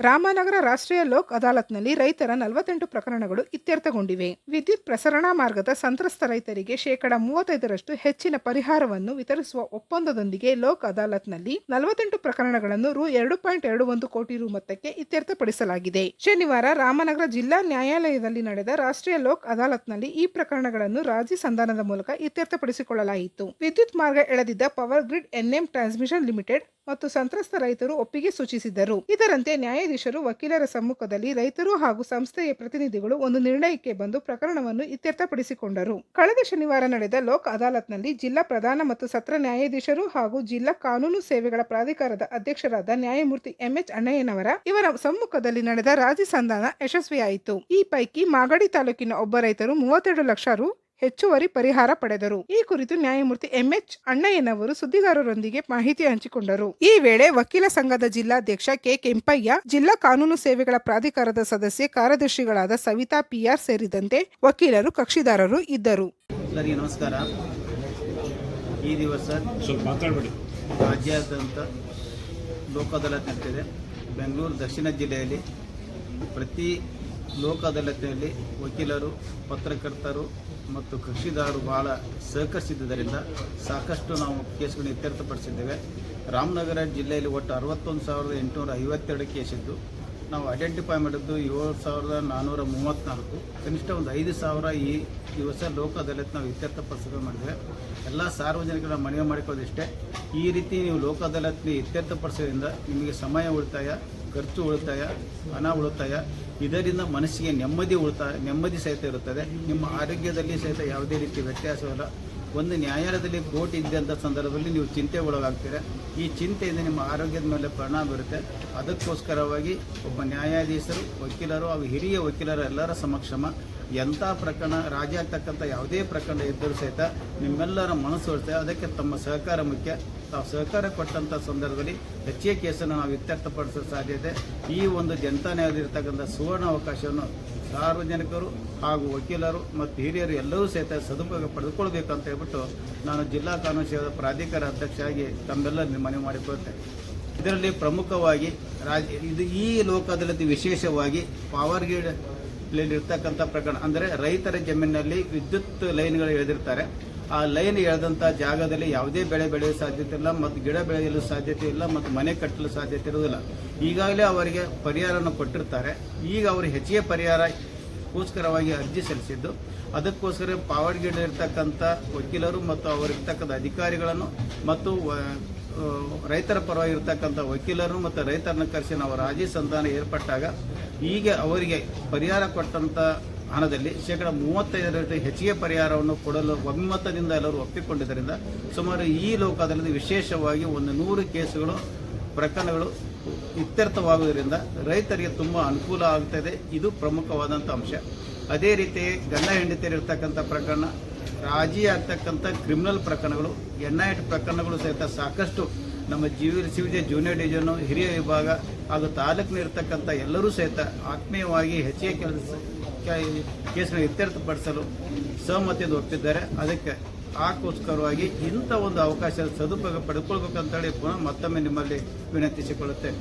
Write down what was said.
ರಾಮನಗರ ರಾಷ್ಟ್ರೀಯ ಲೋಕ್ ಅದಾಲತ್ನಲ್ಲಿ ರೈತರ 48 ಪ್ರಕರಣಗಳು ಇತ್ಯರ್ಥಗೊಂಡಿವೆ. ವಿದ್ಯುತ್ ಪ್ರಸರಣಾ ಮಾರ್ಗದ ಸಂತ್ರಸ್ತ ರೈತರಿಗೆ ಶೇಕಡಾ 35ರಷ್ಟು ಹೆಚ್ಚಿನ ಪರಿಹಾರವನ್ನು ವಿತರಿಸುವ ಒಪ್ಪಂದದೊಂದಿಗೆ ಲೋಕ್ ಅದಾಲತ್ನಲ್ಲಿ 48 ಪ್ರಕರಣಗಳನ್ನು ರು. 2.21 ಕೋಟಿ ರು ಮೊತ್ತಕ್ಕೆ ಇತ್ಯರ್ಥಪಡಿಸಲಾಗಿದೆ. ಶನಿವಾರ ರಾಮನಗರ ಜಿಲ್ಲಾ ನ್ಯಾಯಾಲಯದಲ್ಲಿ ನಡೆದ ರಾಷ್ಟ್ರೀಯ ಲೋಕ್ ಅದಾಲತ್ನಲ್ಲಿ ಈ ಪ್ರಕರಣಗಳನ್ನು ರಾಜಿ ಸಂಧಾನದ ಮೂಲಕ ಇತ್ಯರ್ಥಪಡಿಸಿಕೊಳ್ಳಲಾಯಿತು. ವಿದ್ಯುತ್ ಮಾರ್ಗ ಎಳೆದಿದ್ದ power grid NM transmission limited ಮತ್ತು ಸಂತ್ರಸ್ತ ರೈತರು ಒಪ್ಪಿಗೆ ಸೂಚಿಸಿದ್ದರು. ಇದರಂತೆ ನ್ಯಾಯಾಧೀಶರು, ವಕೀಲರ ಸಮ್ಮುಖದಲ್ಲಿ ರೈತರು ಹಾಗೂ ಸಂಸ್ಥೆಯ ಪ್ರತಿನಿಧಿಗಳು ಒಂದು ನಿರ್ಣಯಕ್ಕೆ ಬಂದು ಪ್ರಕರಣವನ್ನು ಇತ್ಯರ್ಥಪಡಿಸಿಕೊಂಡರು. ಕಳೆದ ಶನಿವಾರ ನಡೆದ ಲೋಕ್ ಅದಾಲತ್ನಲ್ಲಿ ಜಿಲ್ಲಾ ಪ್ರಧಾನ ಮತ್ತು ಸತ್ರ ನ್ಯಾಯಾಧೀಶರು ಹಾಗೂ ಜಿಲ್ಲಾ ಕಾನೂನು ಸೇವೆಗಳ ಪ್ರಾಧಿಕಾರದ ಅಧ್ಯಕ್ಷರಾದ ನ್ಯಾಯಮೂರ್ತಿ ಎಂಎಚ್ ಅಣ್ಣಯ್ಯನವರ ಇವರ ಸಮ್ಮುಖದಲ್ಲಿ ನಡೆದ ರಾಜಿ ಸಂಧಾನ ಯಶಸ್ವಿಯಾಯಿತು. ಈ ಪೈಕಿ ಮಾಗಡಿ ತಾಲೂಕಿನ ಒಬ್ಬ ರೈತರು 32 ಲಕ್ಷ ರು ಹೆಚ್ಚುವರಿ ಪರಿಹಾರ ಪಡೆದರು. ಈ ಕುರಿತು ನ್ಯಾಯಮೂರ್ತಿ ಎಂಎಚ್ ಅಣ್ಣಯ್ಯನವರು ಸುದ್ದಿಗಾರರೊಂದಿಗೆ ಮಾಹಿತಿ ಹಂಚಿಕೊಂಡರು. ಈ ವೇಳೆ ವಕೀಲ ಸಂಘದ ಜಿಲ್ಲಾಧ್ಯಕ್ಷ ಕೆ ಕೆಂಪಯ್ಯ, ಜಿಲ್ಲಾ ಕಾನೂನು ಸೇವೆಗಳ ಪ್ರಾಧಿಕಾರದ ಸದಸ್ಯೆ ಕಾರ್ಯದರ್ಶಿಗಳಾದ ಸವಿತಾ ಪಿಆರ್ ಸೇರಿದಂತೆ ವಕೀಲರು, ಕಕ್ಷಿದಾರರು ಇದ್ದರು. ನಮಸ್ಕಾರ. ಈ ದಿವಸ ರಾಜ್ಯಾದ್ಯಂತ ಲೋಕ ಅದಾಲತ್ ನಡೆದಿದೆ. ಬೆಂಗಳೂರು ದಕ್ಷಿಣ ಜಿಲ್ಲೆಯಲ್ಲಿ ಪ್ರತಿ ಲೋಕ ಅದಾಲತ್ನಲ್ಲಿ ವಕೀಲರು, ಪತ್ರಕರ್ತರು ಮತ್ತು ಕಕ್ಷಿದಾರರು ಬಹಳ ಸಹಕರಿಸಿದ್ದರಿಂದ ಸಾಕಷ್ಟು ನಾವು ಕೇಸ್ಗಳನ್ನು ಇತ್ಯರ್ಥಪಡಿಸಿದ್ದೇವೆ. ರಾಮನಗರ ಜಿಲ್ಲೆಯಲ್ಲಿ ಒಟ್ಟು 61,852 ಕೇಸಿದ್ದು ನಾವು ಐಡೆಂಟಿಫೈ ಮಾಡಿದ್ದು 7,434. ಕನಿಷ್ಠ ಒಂದು 5,000 ಈ ದಿವಸ ಲೋಕ ಅದಾಲತ್ ನಾವು ಇತ್ಯರ್ಥಪಡಿಸಲು ಮಾಡಿದ್ದೇವೆ. ಎಲ್ಲ ಸಾರ್ವಜನಿಕರ ಮನವಿ ಮಾಡಿಕೊಳ್ಳೋದಿಷ್ಟೇ, ಈ ರೀತಿ ನೀವು ಲೋಕ ಅದಾಲತ್ನ ಇತ್ಯರ್ಥಪಡಿಸೋದ್ರಿಂದ ನಿಮಗೆ ಸಮಯ ಉಳಿತಾಯ, ಖರ್ಚು ಉಳಿತಾಯ, ಹಣ ಉಳಿತಾಯ, ಇದರಿಂದ ಮನಸ್ಸಿಗೆ ನೆಮ್ಮದಿ ಸಹಿತ ಇರುತ್ತದೆ. ನಿಮ್ಮ ಆರೋಗ್ಯದಲ್ಲಿ ಸಹಿತ ಯಾವುದೇ ರೀತಿ ವ್ಯತ್ಯಾಸವಿಲ್ಲ. ಒಂದು ನ್ಯಾಯಾಲಯದಲ್ಲಿ ಕೋರ್ಟ್ ಇದ್ದಂಥ ಸಂದರ್ಭದಲ್ಲಿ ನೀವು ಚಿಂತೆ ಒಳಗಾಗ್ತೀರ. ಈ ಚಿಂತೆಯಿಂದ ನಿಮ್ಮ ಆರೋಗ್ಯದ ಮೇಲೆ ಪರಿಣಾಮ ಬೀರುತ್ತೆ. ಅದಕ್ಕೋಸ್ಕರವಾಗಿ ಒಬ್ಬ ನ್ಯಾಯಾಧೀಶರು, ವಕೀಲರು ಹಾಗೂ ಹಿರಿಯ ವಕೀಲರು ಎಲ್ಲರ ಸಮಕ್ಷಮ ಎಂಥ ಪ್ರಕರಣ, ರಾಜಿ ಆಗ್ತಕ್ಕಂಥ ಯಾವುದೇ ಪ್ರಕರಣ ಇದ್ದರೂ ಸಹಿತ ನಿಮ್ಮೆಲ್ಲರ ಮನಸ್ಸು ಇರ್ತದೆ. ಅದಕ್ಕೆ ತಮ್ಮ ಸಹಕಾರ ಮುಖ್ಯ. ತಾವು ಸಹಕಾರ ಕೊಟ್ಟಂಥ ಸಂದರ್ಭದಲ್ಲಿ ಹೆಚ್ಚಿನ ಕೇಸನ್ನು ನಾವು ಇತ್ಯರ್ಥಪಡಿಸೋ ಸಾಧ್ಯತೆ. ಈ ಒಂದು ಜನತಾ ನ್ಯಾಯದಲ್ಲಿರ್ತಕ್ಕಂಥ ಸುವರ್ಣ ಅವಕಾಶವನ್ನು ಸಾರ್ವಜನಿಕರು ಹಾಗೂ ವಕೀಲರು ಮತ್ತು ಹಿರಿಯರು ಎಲ್ಲರೂ ಸಹಿತ ಸದುಪಯೋಗ ಪಡೆದುಕೊಳ್ಬೇಕಂತ ಹೇಳ್ಬಿಟ್ಟು ನಾನು ಜಿಲ್ಲಾ ಕಾನೂನು ಸೇವಾ ಪ್ರಾಧಿಕಾರ ಅಧ್ಯಕ್ಷರಾಗಿ ತಮ್ಮೆಲ್ಲರಲ್ಲಿ ಮನವಿ ಮಾಡಿಕೊಳ್ತೇನೆ. ಇದರಲ್ಲಿ ಪ್ರಮುಖವಾಗಿ ಈ ಲೋಕ ಅದಾಲತ್ ವಿಶೇಷವಾಗಿ ಪವರ್ ಗ್ರಿಡ್ ಇರ್ತಕ್ಕಂಥ ಪ್ರಕರಣ, ಅಂದರೆ ರೈತರ ಜಮೀನಿನಲ್ಲಿ ವಿದ್ಯುತ್ ಲೈನ್ಗಳು ಎಳೆದಿರ್ತಾರೆ. ಆ ಲೈನ್ ಎಳೆದಂಥ ಜಾಗದಲ್ಲಿ ಯಾವುದೇ ಬೆಳೆ ಬೆಳೆಯಲು ಸಾಧ್ಯತೆ ಇಲ್ಲ, ಮತ್ತು ಗಿಡ ಬೆಳೆಯಲು ಸಾಧ್ಯತೆ ಇಲ್ಲ, ಮತ್ತು ಮನೆ ಕಟ್ಟಲು ಸಾಧ್ಯತೆ ಇರುವುದಿಲ್ಲ. ಈಗಾಗಲೇ ಅವರಿಗೆ ಪರಿಹಾರವನ್ನು ಕೊಟ್ಟಿರ್ತಾರೆ. ಈಗ ಅವರು ಹೆಚ್ಚಿಗೆ ಪರಿಹಾರಕ್ಕೋಸ್ಕರವಾಗಿ ಅರ್ಜಿ ಸಲ್ಲಿಸಿದ್ದು, ಅದಕ್ಕೋಸ್ಕರ ಪವರ್ ಗ್ರಿಡ್ ಇರ್ತಕ್ಕಂಥ ವಕೀಲರು ಮತ್ತು ಅವರಿರ್ತಕ್ಕಂಥ ಅಧಿಕಾರಿಗಳನ್ನು ಮತ್ತು ರೈತರ ಪರವಾಗಿ ಇರ್ತಕ್ಕಂಥ ವಕೀಲರು ಮತ್ತು ರೈತರನ್ನ ಕರೆಸಿ ನಾವು ರಾಜಿ ಸಂಧಾನ ಏರ್ಪಟ್ಟಾಗ ಈಗ ಅವರಿಗೆ ಪರಿಹಾರ ಕೊಟ್ಟಂಥ ಹಣದಲ್ಲಿ ಶೇಕಡಾ 35% ಹೆಚ್ಚಿಗೆ ಪರಿಹಾರವನ್ನು ಕೊಡಲು ಒಮ್ಮತದಿಂದ ಎಲ್ಲರೂ ಒಪ್ಪಿಕೊಂಡಿದ್ದರಿಂದ ಸುಮಾರು ಈ ಲೋಕದಲ್ಲಿ ವಿಶೇಷವಾಗಿ 100 ಪ್ರಕರಣಗಳು ಇತ್ಯರ್ಥವಾಗುವುದರಿಂದ ರೈತರಿಗೆ ತುಂಬ ಅನುಕೂಲ ಆಗ್ತದೆ. ಇದು ಪ್ರಮುಖವಾದಂಥ ಅಂಶ. ಅದೇ ರೀತಿ ಗಂಡ ಹೆಂಡತಿಯರಿರ್ತಕ್ಕಂಥ ಪ್ರಕರಣ, ರಾಜಿ ಆಗ್ತಕ್ಕಂಥ ಕ್ರಿಮಿನಲ್ ಪ್ರಕರಣಗಳು, NIT ಪ್ರಕರಣಗಳು ಸಹಿತ ಸಾಕಷ್ಟು ನಮ್ಮ ಸಿವಿಜೆ ಜೂನಿಯರ್ ಡಿವಿಷನ್ನು, ಹಿರಿಯ ವಿಭಾಗ ಹಾಗೂ ತಾಲೂಕಿನಿರ್ತಕ್ಕಂಥ ಎಲ್ಲರೂ ಸಹಿತ ಆತ್ಮೀಯವಾಗಿ ಹೆಚ್ಚಿಗೆ ಕೇಸ್ಗಳನ್ನು ಇತ್ಯರ್ಥಪಡಿಸಲು ಸಹಮತಿಯಿಂದ ಒಪ್ಪಿದ್ದಾರೆ. ಅದಕ್ಕೆ ಆಗೋಸ್ಕರವಾಗಿ ಇಂಥ ಒಂದು ಅವಕಾಶ ಸದುಪಯೋಗ ಪಡೆದುಕೊಳ್ಬೇಕಂತೇಳಿ ಪುನಃ ಮತ್ತೊಮ್ಮೆ ನಿಮ್ಮಲ್ಲಿ ವಿನಂತಿಸಿಕೊಳ್ಳುತ್ತೇನೆ.